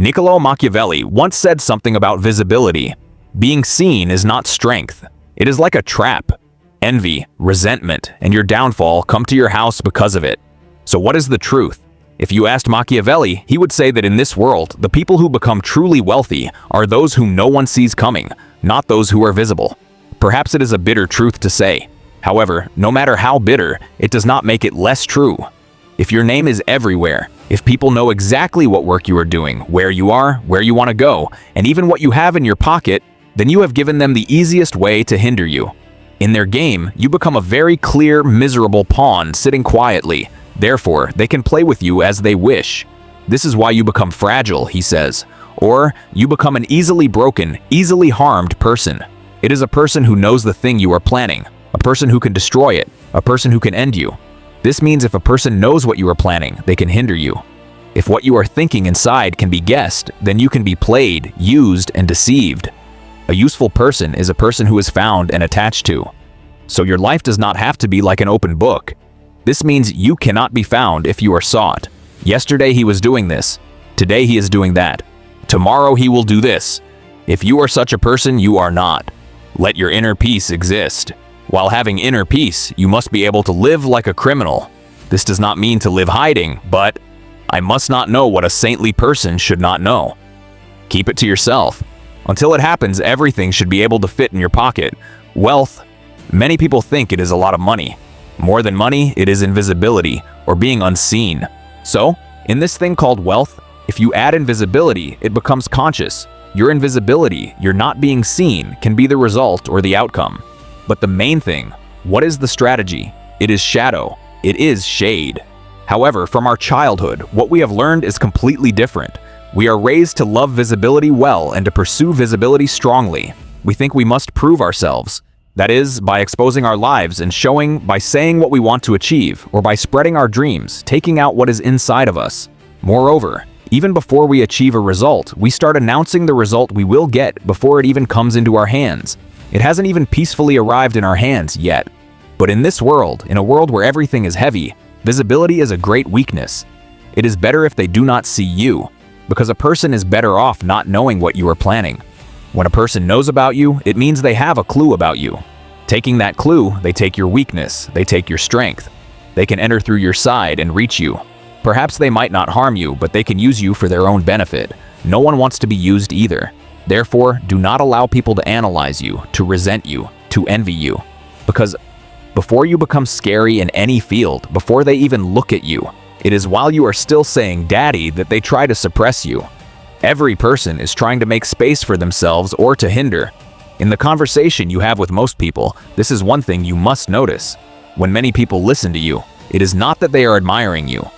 Niccolò Machiavelli once said something about visibility. Being seen is not strength. It is like a trap. Envy, resentment, and your downfall come to your house because of it. So what is the truth? If you asked Machiavelli, he would say that in this world, the people who become truly wealthy are those whom no one sees coming, not those who are visible. Perhaps it is a bitter truth to say. However, no matter how bitter, it does not make it less true. If your name is everywhere, if people know exactly what work you are doing, where you are, where you want to go, and even what you have in your pocket, then you have given them the easiest way to hinder you. In their game, you become a very clear, miserable pawn sitting quietly. Therefore, they can play with you as they wish. This is why you become fragile, he says. Or, you become an easily broken, easily harmed person. It is a person who knows the thing you are planning, a person who can destroy it, a person who can end you. This means if a person knows what you are planning, they can hinder you. If what you are thinking inside can be guessed, then you can be played, used, and deceived. A useful person is a person who is found and attached to. So your life does not have to be like an open book. This means you cannot be found if you are sought. Yesterday he was doing this. Today he is doing that. Tomorrow he will do this. If you are such a person, you are not. Let your inner peace exist. While having inner peace, you must be able to live like a criminal. This does not mean to live hiding, but I must not know what a saintly person should not know. Keep it to yourself. Until it happens, everything should be able to fit in your pocket. Wealth. Many people think it is a lot of money. More than money, it is invisibility, or being unseen. So, in this thing called wealth, if you add invisibility, it becomes conscious. Your invisibility, your not being seen, can be the result or the outcome. But the main thing, what is the strategy? It is shadow. It is shade. However, from our childhood, what we have learned is completely different. We are raised to love visibility well and to pursue visibility strongly. We think we must prove ourselves. That is, by exposing our lives and showing, by saying what we want to achieve, or by spreading our dreams, taking out what is inside of us. Moreover, even before we achieve a result, we start announcing the result we will get before it even comes into our hands. It hasn't even peacefully arrived in our hands yet. But in this world, in a world where everything is heavy, visibility is a great weakness. It is better if they do not see you, because a person is better off not knowing what you are planning. When a person knows about you, it means they have a clue about you. Taking that clue, they take your weakness, they take your strength. They can enter through your side and reach you. Perhaps they might not harm you, but they can use you for their own benefit. No one wants to be used either. Therefore, do not allow people to analyze you, to resent you, to envy you. Because before you become scary in any field, before they even look at you, it is while you are still saying "Daddy" that they try to suppress you. Every person is trying to make space for themselves or to hinder. In the conversation you have with most people, this is one thing you must notice. When many people listen to you, it is not that they are admiring you.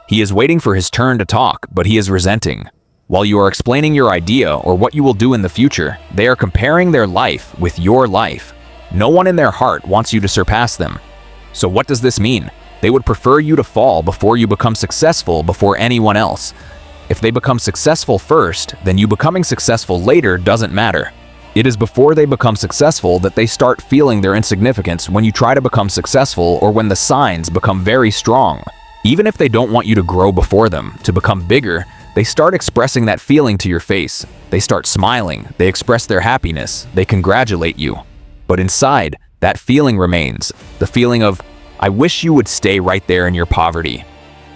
He is waiting for his turn to talk, but he is resenting. While you are explaining your idea or what you will do in the future, they are comparing their life with your life. No one in their heart wants you to surpass them. So what does this mean? They would prefer you to fall before you become successful before anyone else. If they become successful first, then you becoming successful later doesn't matter. It is before they become successful that they start feeling their insignificance when you try to become successful or when the signs become very strong. Even if they don't want you to grow before them, to become bigger, they start expressing that feeling to your face. They start smiling, they express their happiness, they congratulate you. But inside, that feeling remains, the feeling of, I wish you would stay right there in your poverty.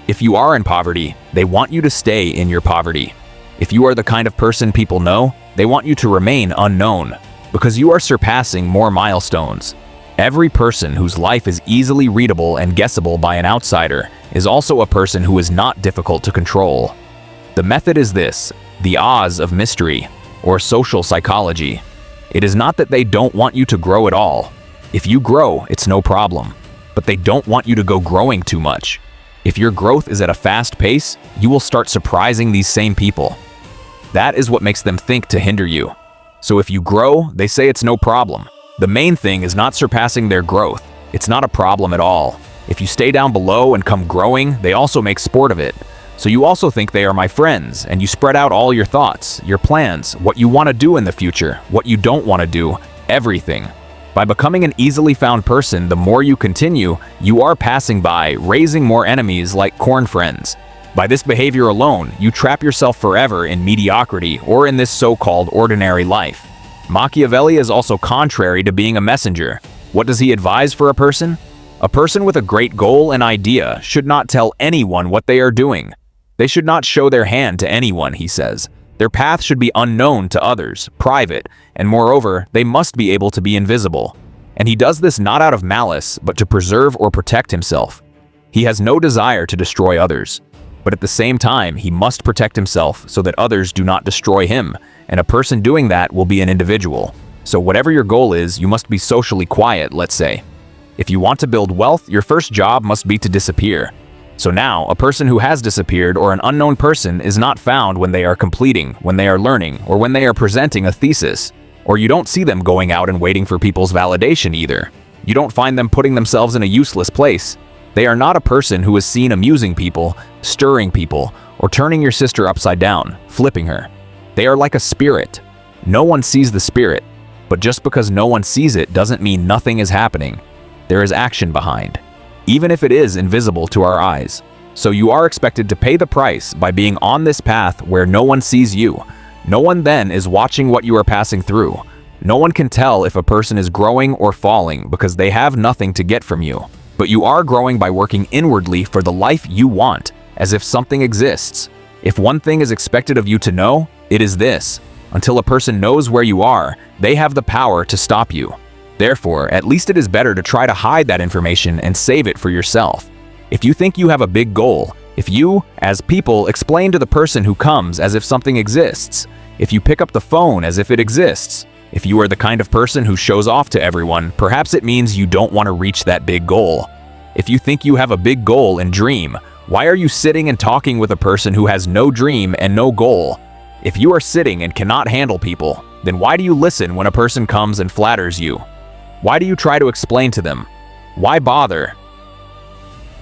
If you are in poverty, they want you to stay in your poverty. If you are the kind of person people know, they want you to remain unknown, because you are surpassing more milestones. Every person whose life is easily readable and guessable by an outsider is also a person who is not difficult to control. The method is this, the Oz of mystery, or social psychology. It is not that they don't want you to grow at all. If you grow, it's no problem. But they don't want you to go growing too much. If your growth is at a fast pace, you will start surprising these same people. That is what makes them think to hinder you. So if you grow, they say it's no problem. The main thing is not surpassing their growth. It's not a problem at all. If you stay down below and come growing, they also make sport of it. So you also think they are my friends, and you spread out all your thoughts, your plans, what you want to do in the future, what you don't want to do, everything. By becoming an easily found person, the more you continue, you are passing by, raising more enemies like corn friends. By this behavior alone, you trap yourself forever in mediocrity or in this so-called ordinary life. Machiavelli is also contrary to being a messenger. What does he advise for a person? A person with a great goal and idea should not tell anyone what they are doing. They should not show their hand to anyone, he says. Their path should be unknown to others, private, and moreover, they must be able to be invisible. And he does this not out of malice, but to preserve or protect himself. He has no desire to destroy others. But at the same time, he must protect himself so that others do not destroy him, and a person doing that will be an individual. So whatever your goal is, you must be socially quiet, let's say. If you want to build wealth, your first job must be to disappear. So now, a person who has disappeared or an unknown person is not found when they are completing, when they are learning, or when they are presenting a thesis. Or you don't see them going out and waiting for people's validation either. You don't find them putting themselves in a useless place. They are not a person who is seen amusing people, stirring people, or turning your sister upside down, flipping her. They are like a spirit. No one sees the spirit, but just because no one sees it doesn't mean nothing is happening. There is action behind, even if it is invisible to our eyes. So you are expected to pay the price by being on this path where no one sees you. No one then is watching what you are passing through. No one can tell if a person is growing or falling because they have nothing to get from you. But you are growing by working inwardly for the life you want, as if something exists. If one thing is expected of you to know, it is this. Until a person knows where you are, they have the power to stop you. Therefore, at least it is better to try to hide that information and save it for yourself. If you think you have a big goal, if you, as people, explain to the person who comes as if something exists, if you pick up the phone as if it exists, if you are the kind of person who shows off to everyone, perhaps it means you don't want to reach that big goal. If you think you have a big goal and dream, why are you sitting and talking with a person who has no dream and no goal? If you are sitting and cannot handle people, then why do you listen when a person comes and flatters you? Why do you try to explain to them? Why bother?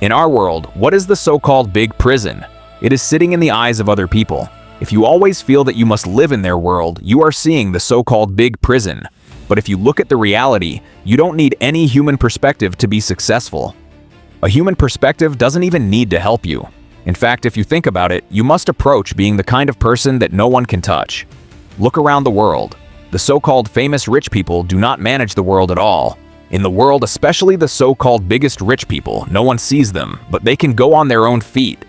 In our world, what is the so-called big prison? It is sitting in the eyes of other people. If you always feel that you must live in their world, you are seeing the so-called big prison. But if you look at the reality, you don't need any human perspective to be successful. A human perspective doesn't even need to help you. In fact, if you think about it, you must approach being the kind of person that no one can touch. Look around the world. The so-called famous rich people do not manage the world at all. In the world, especially the so-called biggest rich people, no one sees them, but they can go on their own feet.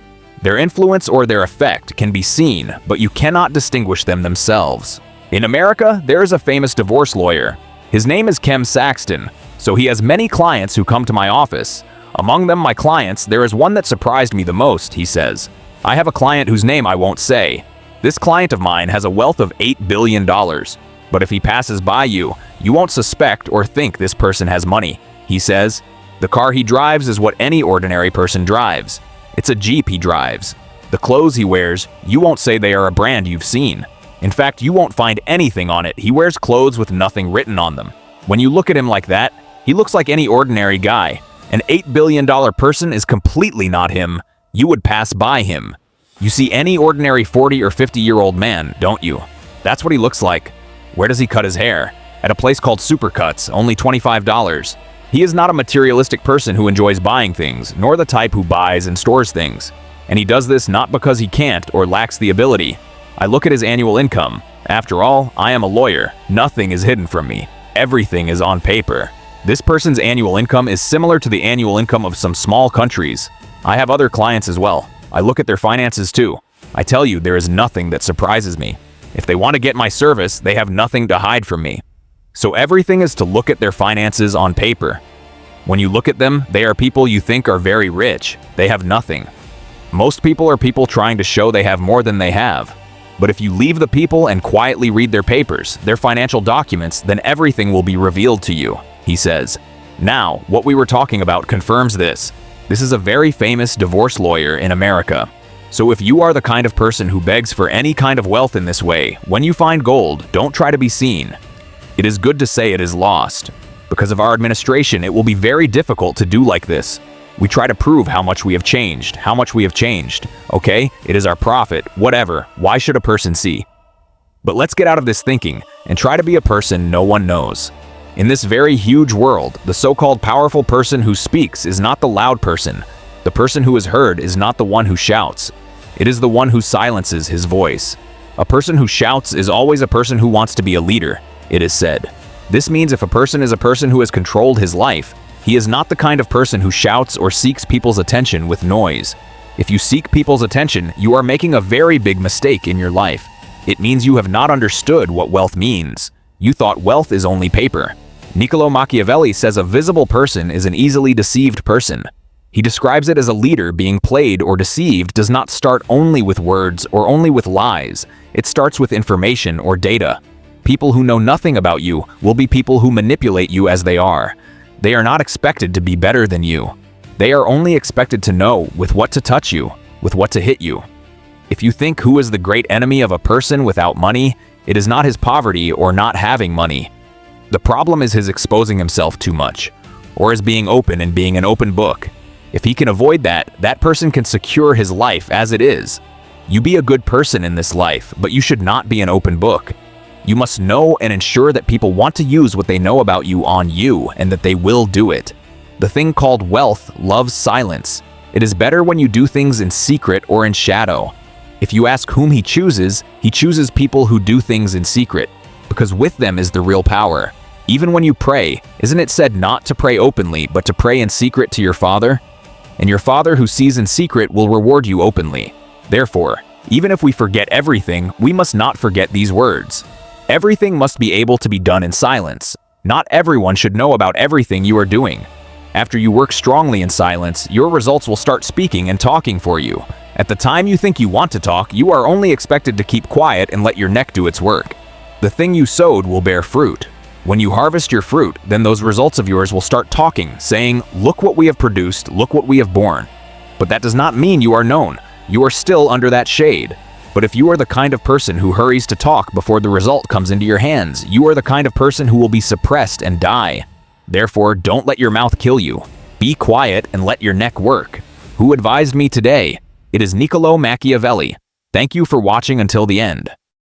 Their influence or their effect can be seen, but you cannot distinguish them themselves. In America, there is a famous divorce lawyer. His name is Kem Saxton, so he has many clients who come to my office. Among them, my clients, there is one that surprised me the most, he says. I have a client whose name I won't say. This client of mine has a wealth of $8 billion. But if he passes by you, you won't suspect or think this person has money. He says, the car he drives is what any ordinary person drives. It's a Jeep he drives. The clothes he wears, you won't say they are a brand you've seen. In fact, you won't find anything on it. He wears clothes with nothing written on them. When you look at him like that, he looks like any ordinary guy. An $8 billion person is completely not him. You would pass by him. You see any ordinary 40 or 50-year-old man, don't you? That's what he looks like. Where does he cut his hair? At a place called Supercuts, only $25. He is not a materialistic person who enjoys buying things, nor the type who buys and stores things. And he does this not because he can't or lacks the ability. I look at his annual income. After all, I am a lawyer. Nothing is hidden from me. Everything is on paper. This person's annual income is similar to the annual income of some small countries. I have other clients as well. I look at their finances too. I tell you, there is nothing that surprises me. If they want to get my service, they have nothing to hide from me. So everything is to look at their finances on paper. When you look at them, they are people you think are very rich. They have nothing. Most people are people trying to show they have more than they have. But if you leave the people and quietly read their papers, their financial documents, then everything will be revealed to you, he says. Now, what we were talking about confirms this. This is a very famous divorce lawyer in America. So if you are the kind of person who begs for any kind of wealth in this way, when you find gold, don't try to be seen. It is good to say it is lost. Because of our administration, it will be very difficult to do like this. We try to prove how much we have changed, okay? It is our profit, whatever. Why should a person see? But let's get out of this thinking and try to be a person no one knows. In this very huge world, the so-called powerful person who speaks is not the loud person. The person who is heard is not the one who shouts. It is the one who silences his voice. A person who shouts is always a person who wants to be a leader, it is said. This means if a person is a person who has controlled his life, he is not the kind of person who shouts or seeks people's attention with noise. If you seek people's attention, you are making a very big mistake in your life. It means you have not understood what wealth means. You thought wealth is only paper. Niccolò Machiavelli says a visible person is an easily deceived person. He describes it as a leader being played or deceived does not start only with words or only with lies. It starts with information or data. People who know nothing about you will be people who manipulate you as they are. They are not expected to be better than you. They are only expected to know with what to touch you, with what to hit you. If you think who is the great enemy of a person without money, it is not his poverty or not having money. The problem is his exposing himself too much, or his being open and being an open book. If he can avoid that, that person can secure his life as it is. You be a good person in this life, but you should not be an open book. You must know and ensure that people want to use what they know about you on you and that they will do it. The thing called wealth loves silence. It is better when you do things in secret or in shadow. If you ask whom he chooses people who do things in secret, because with them is the real power. Even when you pray, isn't it said not to pray openly, but to pray in secret to your Father? And your Father who sees in secret will reward you openly. Therefore, even if we forget everything, we must not forget these words. Everything must be able to be done in silence. Not everyone should know about everything you are doing. After you work strongly in silence, your results will start speaking and talking for you. At the time you think you want to talk, you are only expected to keep quiet and let your neck do its work. The thing you sowed will bear fruit. When you harvest your fruit, then those results of yours will start talking, saying, "Look what we have produced, look what we have borne." But that does not mean you are known. You are still under that shade. But if you are the kind of person who hurries to talk before the result comes into your hands, you are the kind of person who will be suppressed and die. Therefore, don't let your mouth kill you. Be quiet and let your neck work. Who advised me today? It is Niccolò Machiavelli. Thank you for watching until the end.